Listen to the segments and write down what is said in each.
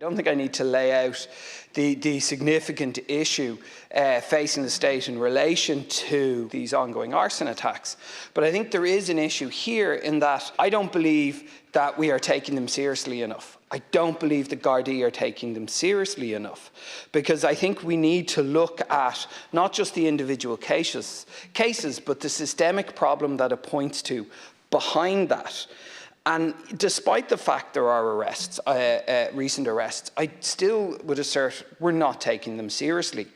I don't think I need to lay out the significant issue facing the state in relation to these ongoing arson attacks. But I think there is an issue here in that I don't believe that we are taking them seriously enough. I don't believe the Gardaí are taking them seriously enough, because I think we need to look at not just the individual cases, but the systemic problem that it points to behind that. And despite the fact there are arrests, recent arrests, I still would assert we're not taking them seriously,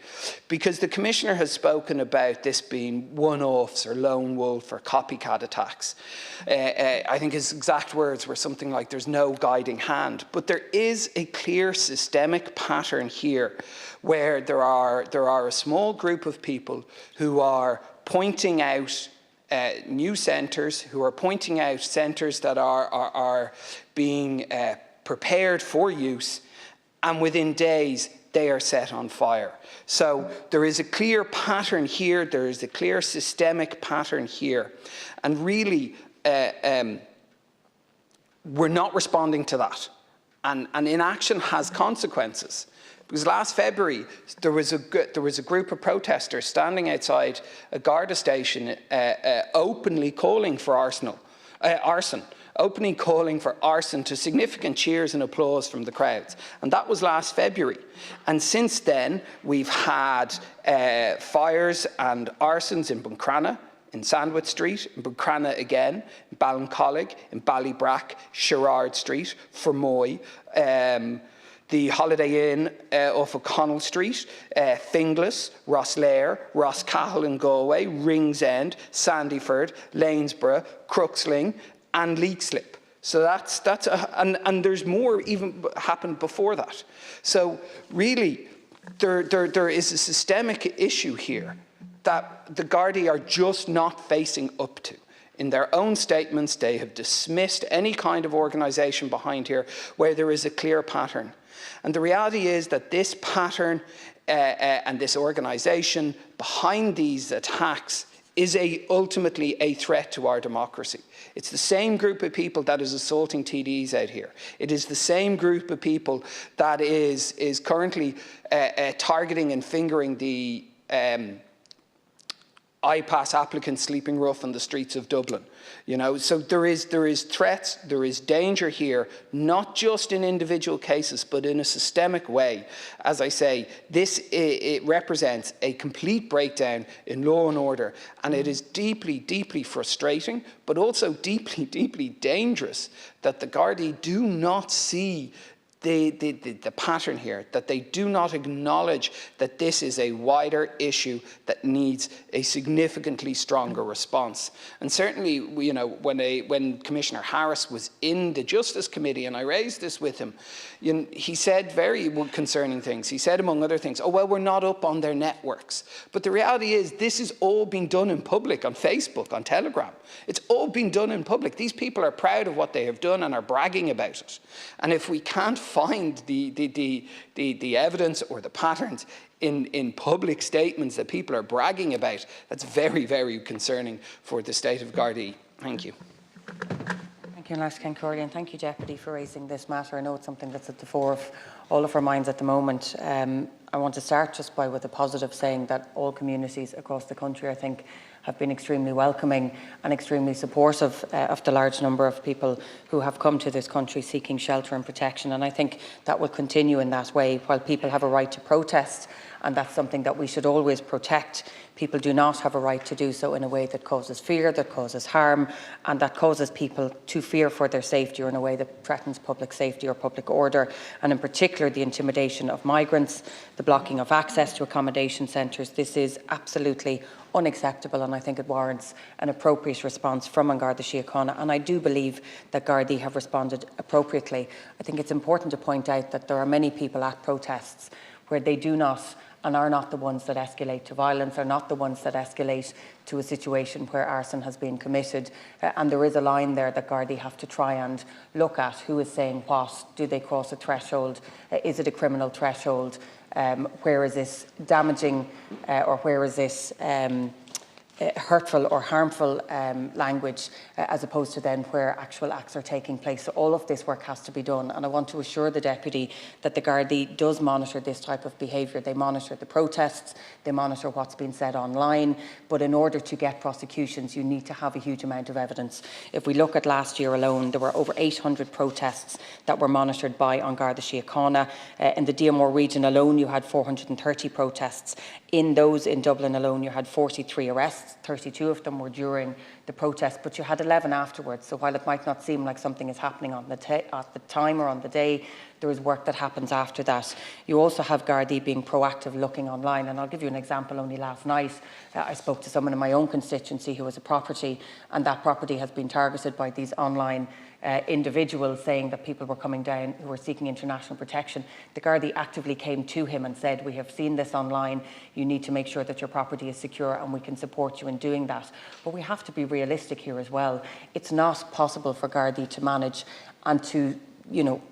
because the Commissioner has spoken about this being one-offs or lone wolf or copycat attacks. I think his exact words were something like there's no guiding hand. But there is a clear systemic pattern here where there are a small group of people who are pointing out new centres, who are pointing out centres that are being prepared for use, and within days they are set on fire. So there is a clear pattern here, there is a clear systemic pattern here, and really we're not responding to that, and inaction has consequences. Because last February, there was a group of protesters standing outside a Garda station openly calling for arson, openly calling for arson, to significant cheers and applause from the crowds. And that was last February. And since then, we've had fires and arsons in Buncrana, in Sandwich Street, in Buncrana again, in Ballincollig, in Ballybrack, Sherrard Street, Fermoy, the Holiday Inn off O'Connell Street, Finglas, Rosslare, Roscahill in Galway, Ringsend, Sandyford, Lanesborough, Crooksling and Leixlip. So and there's more even happened before that. So really there is a systemic issue here that the Gardaí are just not facing up to. In their own statements, they have dismissed any kind of organisation behind here where there is a clear pattern. And the reality is that this pattern and this organisation behind these attacks is ultimately a threat to our democracy. It's the same group of people that is assaulting TDs out here. It is the same group of people that is currently targeting and fingering the IPAS applicants sleeping rough on the streets of Dublin. You know, so there is threats, there is danger here, not just in individual cases, but in a systemic way. As I say, it represents a complete breakdown in law and order, and it is deeply, deeply frustrating, but also deeply, deeply dangerous that the Gardaí do not see the pattern here, that they do not acknowledge that this is a wider issue that needs a significantly stronger response. And certainly, you know, when Commissioner Harris was in the Justice Committee, and I raised this with him, you know, he said very concerning things. He said, among other things, oh, well, we're not up on their networks. But the reality is, this is all being done in public, on Facebook, on Telegram. It's all being done in public. These people are proud of what they have done and are bragging about it. And if we can't find the evidence or the patterns in public statements that people are bragging about, that's very, very concerning for the state of Gardaí. Thank you. Thank you, Lars Kencorley, and thank you, Deputy, for raising this matter. I know it's something that's at the fore of all of our minds at the moment. I want to start just with a positive, saying that all communities across the country, I think, have been extremely welcoming and extremely supportive of the large number of people who have come to this country seeking shelter and protection. And I think that will continue in that way. While people have a right to protest, and that's something that we should always protect, people do not have a right to do so in a way that causes fear, that causes harm, and that causes people to fear for their safety, or in a way that threatens public safety or public order, and in particular the intimidation of migrants, the blocking of access to accommodation centres. This is absolutely unacceptable, and I think it warrants an appropriate response from An Garda Síochána, and I do believe that Gardaí have responded appropriately. I think it's important to point out that there are many people at protests where they do not and are not the ones that escalate to violence, are not the ones that escalate to a situation where arson has been committed. And there is a line there that Gardaí have to try and look at. Who is saying what? Do they cross a threshold? Is it a criminal threshold? Where is this damaging or where is this hurtful or harmful language, as opposed to then where actual acts are taking place. So all of this work has to be done, and I want to assure the Deputy that the Gardaí does monitor this type of behaviour. They monitor the protests, they monitor what's been said online, but in order to get prosecutions you need to have a huge amount of evidence. If we look at last year alone, there were over 800 protests that were monitored by An Garda Síochána. In the Diarmore region alone you had 430 protests. In those in Dublin alone you had 43 arrests, 32 of them were during the protest, but you had 11 afterwards. So while it might not seem like something is happening at the time or on the day, there is work that happens after that. You also have Gardaí being proactive, looking online, and I'll give you an example. Only last night I spoke to someone in my own constituency who has a property, and that property has been targeted by these online individuals saying that people were coming down who were seeking international protection. The Gardaí actively came to him and said, we have seen this online, you need to make sure that your property is secure and we can support you in doing that. But we have to be realistic here as well. It's not possible for Gardaí to manage and to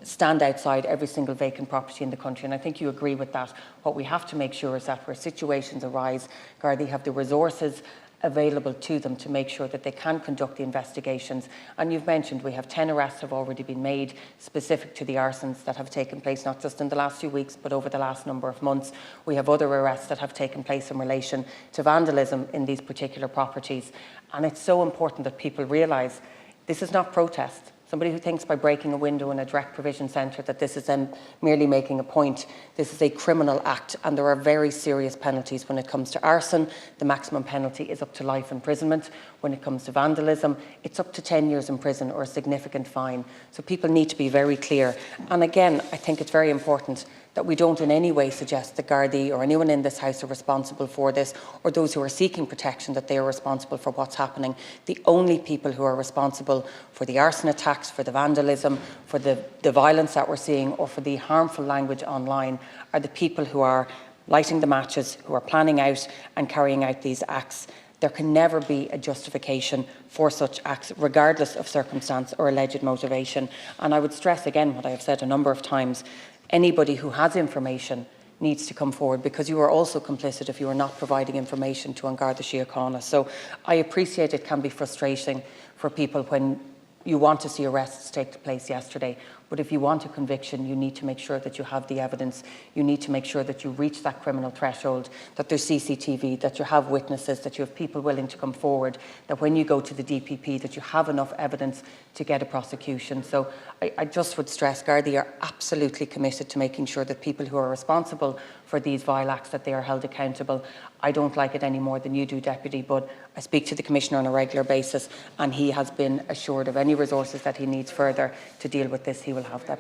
stand outside every single vacant property in the country, and I think you agree with that. What we have to make sure is that where situations arise, Gardaí have the resources available to them to make sure that they can conduct the investigations. And you've mentioned we have 10 arrests have already been made specific to the arsons that have taken place not just in the last few weeks but over the last number of months. We have other arrests that have taken place in relation to vandalism in these particular properties, and it's so important that people realise this is not protest. Somebody who thinks by breaking a window in a direct provision centre that this is them merely making a point. This is a criminal act, and there are very serious penalties. When it comes to arson, the maximum penalty is up to life imprisonment. When it comes to vandalism, it's up to 10 years in prison or a significant fine. So people need to be very clear. And again, I think it's very important that we don't in any way suggest that Gardaí or anyone in this House are responsible for this, or those who are seeking protection that they are responsible for what's happening. The only people who are responsible for the arson attacks, for the vandalism, for the violence that we're seeing, or for the harmful language online are the people who are lighting the matches, who are planning out and carrying out these acts. There can never be a justification for such acts, regardless of circumstance or alleged motivation. And I would stress again what I have said a number of times: anybody who has information needs to come forward, because you are also complicit if you are not providing information to An Garda Síochána. So I appreciate it can be frustrating for people when you want to see arrests take place yesterday, but if you want a conviction, you need to make sure that you have the evidence. You need to make sure that you reach that criminal threshold, that there's CCTV, that you have witnesses, that you have people willing to come forward, that when you go to the DPP, that you have enough evidence to get a prosecution. So I just would stress Gardaí are absolutely committed to making sure that people who are responsible for these vile acts, that they are held accountable. I don't like it any more than you do, Deputy, but I speak to the Commissioner on a regular basis, and he has been assured of any resources that he needs further to deal with this, he will have them.